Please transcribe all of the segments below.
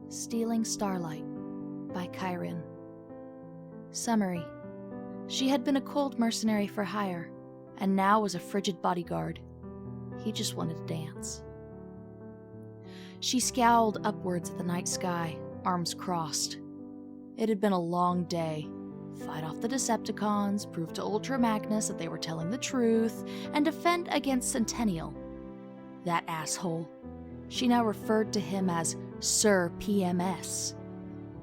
Stealing Starlight by Kaiirin. Summary. She had been a cold mercenary for hire, and now was a frigid bodyguard. He just wanted to dance. She scowled upwards at the night sky, arms crossed. It had been a long day. Fight off the Decepticons, prove to Ultra Magnus that they were telling the truth, and defend against Centennial. That asshole. She now referred to him as Sir PMS.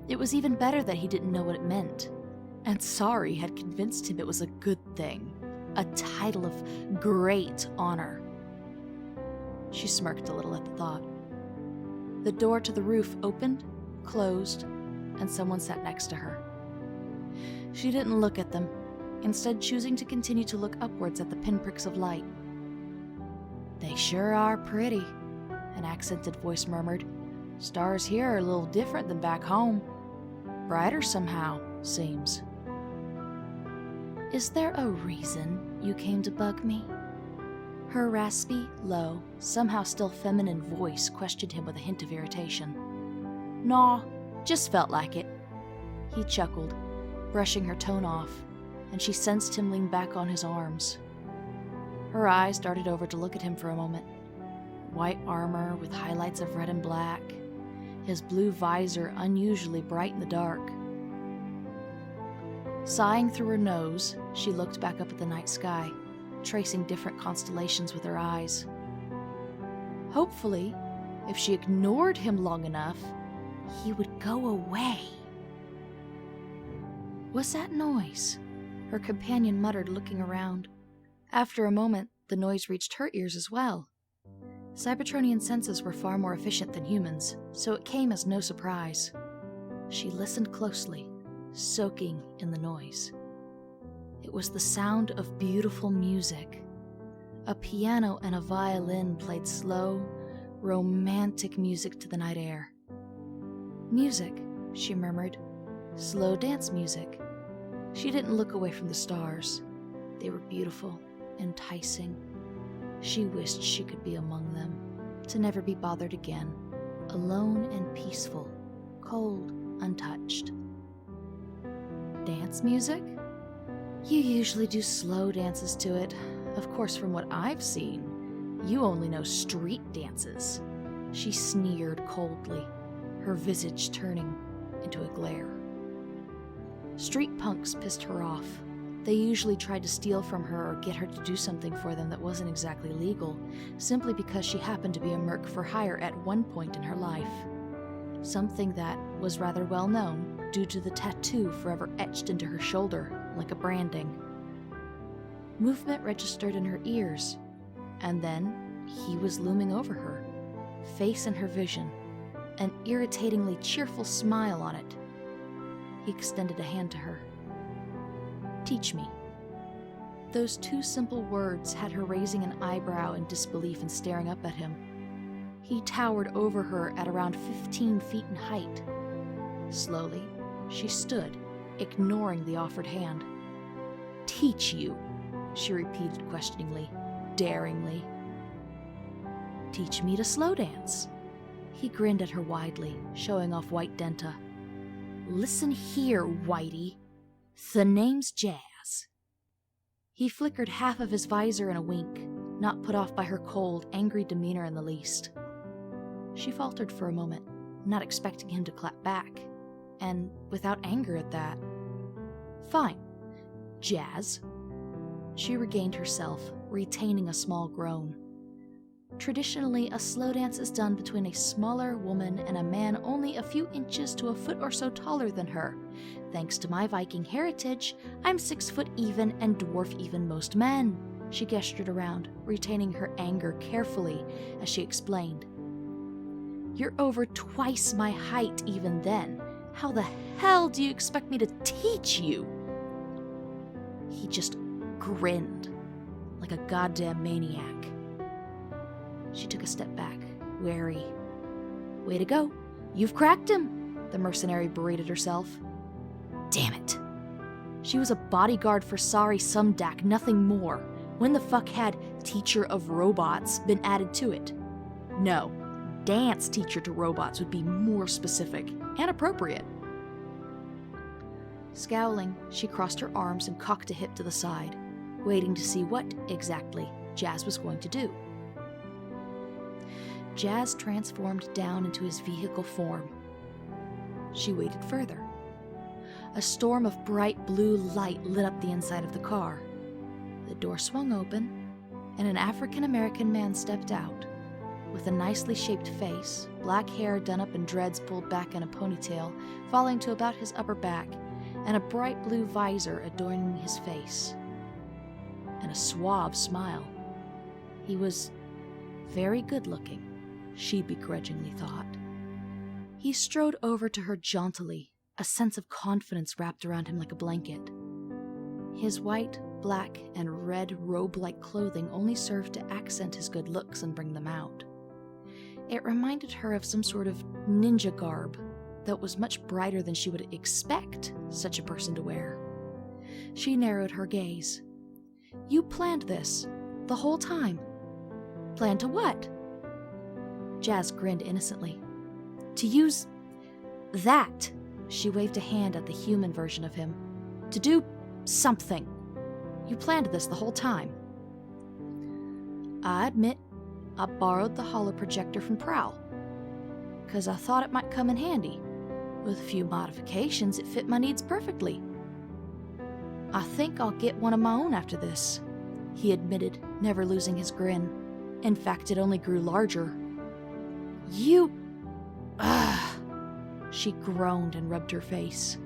It was even better that he didn't know what it meant. And Sari had convinced him it was a good thing, a title of great honor. She smirked a little at the thought. The door to the roof opened, closed, and someone sat next to her. She didn't look at them, instead choosing to continue to look upwards at the pinpricks of light. "They sure are pretty," an accented voice murmured. "Stars here are a little different than back home. Brighter somehow, seems." "Is there a reason you came to bug me?" Her raspy, low, somehow still feminine voice questioned him with a hint of irritation. "Naw, just felt like it." He chuckled, brushing her tone off, and she sensed him lean back on his arms. Her eyes darted over to look at him for a moment. White armor with highlights of red and black, his blue visor unusually bright in the dark. Sighing through her nose, she looked back up at the night sky, tracing different constellations with her eyes. Hopefully, if she ignored him long enough, he would go away. "What's that noise?" her companion muttered, looking around. After a moment, the noise reached her ears as well. Cybertronian senses were far more efficient than humans, so it came as no surprise. She listened closely, soaking in the noise. It was the sound of beautiful music. A piano and a violin played slow, romantic music to the night air. "Music," she murmured. "Slow dance music." She didn't look away from the stars. They were beautiful, enticing. She wished she could be among them, to never be bothered again, alone and peaceful, cold, untouched. "Dance music? You usually do slow dances to it. Of course, from what I've seen, you only know street dances." She sneered coldly, her visage turning into a glare. Street punks pissed her off. They usually tried to steal from her or get her to do something for them that wasn't exactly legal, simply because she happened to be a merc for hire at one point in her life. Something that was rather well known due to the tattoo forever etched into her shoulder like a branding. Movement registered in her ears, and then he was looming over her, face in her vision, an irritatingly cheerful smile on it. He extended a hand to her. "Teach me." Those two simple words had her raising an eyebrow in disbelief and staring up at him. He towered over her at around 15 feet in height. Slowly, she stood, ignoring the offered hand. "Teach you," she repeated questioningly, daringly. "Teach me to slow dance." He grinned at her widely, showing off white denta. "Listen here, Whitey. The name's Jazz." He flickered half of his visor in a wink, not put off by her cold, angry demeanor in the least. She faltered for a moment, not expecting him to clap back, and without anger at that. "Fine. Jazz." She regained herself, retaining a small groan. Traditionally, a slow dance is done between a smaller woman and a man only a few inches to a foot or so taller than her. Thanks to my Viking heritage, I'm 6 foot even and dwarf even most men. She gestured around, retaining her anger carefully as she explained. "You're over twice my height even then. How the hell do you expect me to teach you?" He just grinned, like a goddamn maniac. She took a step back, wary. "Way to go. You've cracked him," the mercenary berated herself. Damn it. She was a bodyguard for Sari Sumdak, nothing more. When the fuck had Teacher of Robots been added to it? No. dance teacher to robots would be more specific and appropriate. Scowling, she crossed her arms and cocked a hip to the side, waiting to see what, exactly, Jazz was going to do. Jazz transformed down into his vehicle form. She waited further. A storm of bright blue light lit up the inside of the car. The door swung open, and an African-American man stepped out, with a nicely shaped face, black hair done up in dreads pulled back in a ponytail, falling to about his upper back, and a bright blue visor adorning his face, and a suave smile. He was very good-looking, she begrudgingly thought. He strode over to her jauntily, a sense of confidence wrapped around him like a blanket. His white, black, and red robe-like clothing only served to accent his good looks and bring them out. It reminded her of some sort of ninja garb that was much brighter than she would expect such a person to wear. She narrowed her gaze. "You planned this, the whole time." "Planned to what?" Jazz grinned innocently. "To use that." She waved a hand at the human version of him. "To do something. You planned this the whole time." "I admit, I borrowed the holo projector from Prowl, 'cause I thought it might come in handy. With a few modifications, it fit my needs perfectly. I think I'll get one of my own after this," he admitted, never losing his grin. In fact, it only grew larger. "You... Ugh." She groaned and rubbed her face.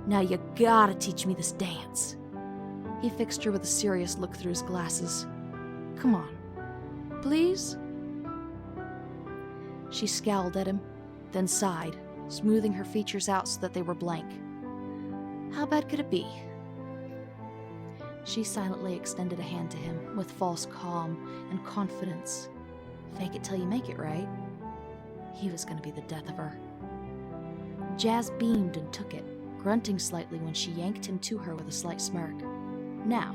"Now you gotta teach me this dance." He fixed her with a serious look through his glasses. "Come on. Please?" She scowled at him, then sighed, smoothing her features out so that they were blank. How bad could it be? She silently extended a hand to him, with false calm and confidence. Fake it till you make it, right? He was going to be the death of her. Jazz beamed and took it, grunting slightly when she yanked him to her with a slight smirk. "Now,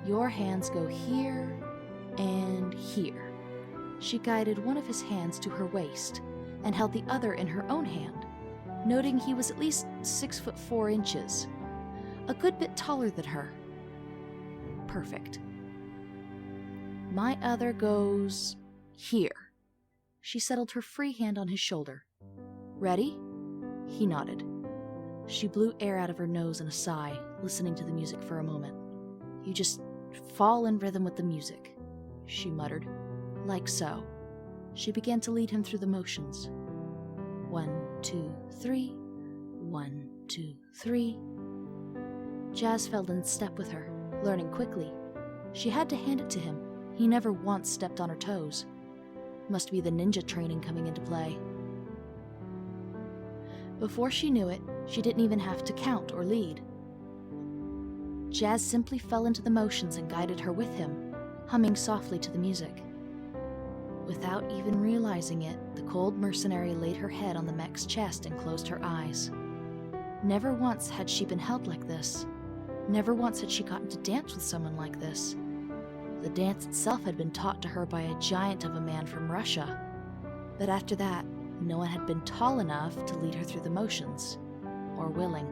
your hands go here and here." She guided one of his hands to her waist and held the other in her own hand, noting he was at least 6'4", a good bit taller than her. Perfect. "My other goes here." She settled her free hand on his shoulder. "Ready?" He nodded. She blew air out of her nose in a sigh, listening to the music for a moment. "You just fall in rhythm with the music," she muttered. "Like so." She began to lead him through the motions. 1, 2, 3. 1, 2, 3. Jazz fell in step with her, learning quickly. She had to hand it to him. He never once stepped on her toes. Must be the ninja training coming into play. Before she knew it, she didn't even have to count or lead. Jazz simply fell into the motions and guided her with him, humming softly to the music. Without even realizing it, the cold mercenary laid her head on the mech's chest and closed her eyes. Never once had she been held like this. Never once had she gotten to dance with someone like this. The dance itself had been taught to her by a giant of a man from Russia. But after that, no one had been tall enough to lead her through the motions, or willing.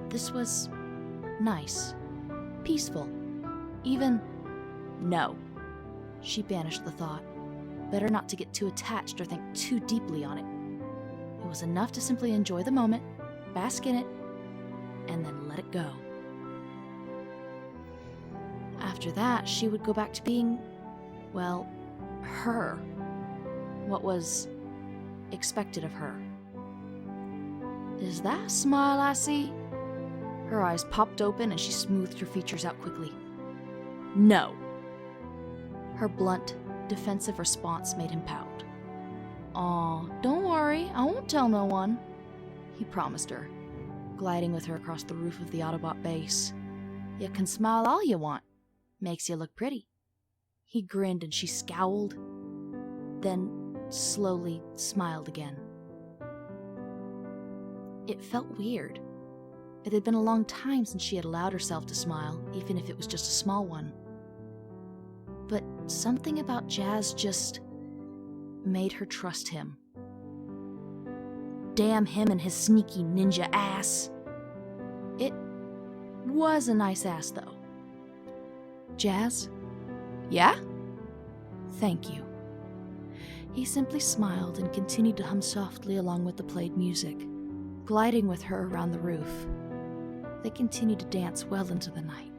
This was nice, peaceful, even... No. She banished the thought. Better not to get too attached or think too deeply on it. It was enough to simply enjoy the moment, bask in it, and then let it go. After that, she would go back to being, well, her. What was expected of her. "Is that a smile I see?" Her eyes popped open and she smoothed her features out quickly. "No." Her blunt, defensive response made him pout. "Aw, don't worry, I won't tell no one," he promised her, gliding with her across the roof of the Autobot base. "You can smile all you want. Makes you look pretty." He grinned and she scowled, then slowly smiled again. It felt weird. It had been a long time since she had allowed herself to smile, even if it was just a small one. But something about Jazz just made her trust him. Damn him and his sneaky ninja ass. It was a nice ass, though. Jazz? Yeah? Thank you. He simply smiled and continued to hum softly along with the played music, gliding with her around the roof. They continued to dance well into the night.